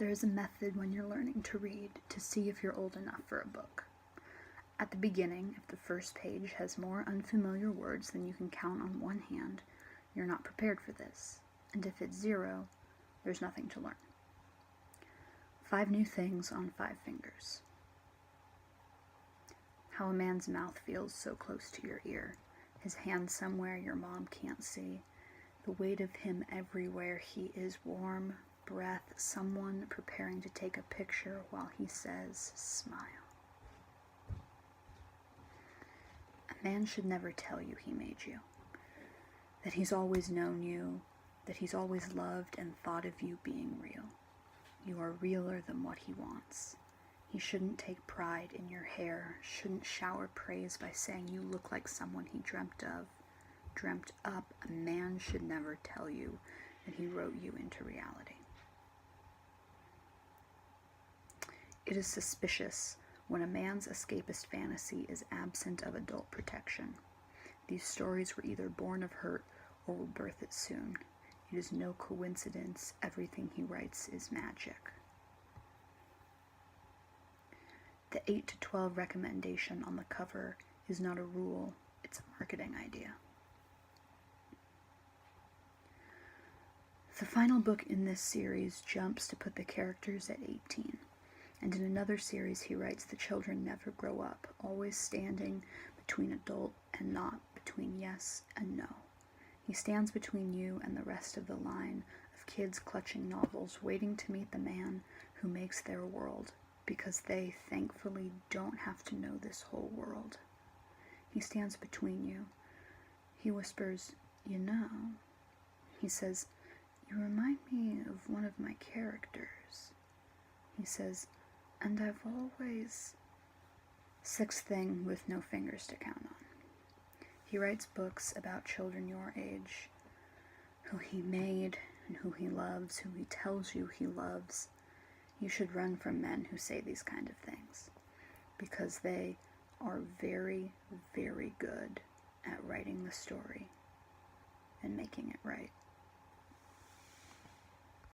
There is a method when you're learning to read to see if you're old enough for a book. At the beginning, if the first page has more unfamiliar words than you can count on one hand, you're not prepared for this. And if it's 0, there's nothing to learn. 5 new things on 5 fingers. How a man's mouth feels so close to your ear, his hand somewhere your mom can't see, the weight of him everywhere he is, warm breath, someone preparing to take a picture while he says, smile. A man should never tell you he made you, that he's always known you, that he's always loved and thought of you being real. You are realer than what he wants. He shouldn't take pride in your hair, shouldn't shower praise by saying you look like someone he dreamt up. A man should never tell you that he wrote you into reality. It is suspicious when a man's escapist fantasy is absent of adult protection. These stories were either born of hurt or will birth it soon. It is no coincidence everything he writes is magic. The 8 to 12 recommendation on the cover is not a rule, it's a marketing idea. The final book in this series jumps to put the characters at 18. And in another series he writes the children never grow up, always standing between adult and not, between yes and no. He stands between you and the rest of the line of kids clutching novels, waiting to meet the man who makes their world, because they, thankfully, don't have to know this whole world. He stands between you. He whispers, you know. He says, you remind me of one of my characters. He says, and I've always... 6th thing with no fingers to count on. He writes books about children your age, who he made and who he loves, who he tells you he loves. You should run from men who say these kind of things, because they are very, very good at writing the story and making it right.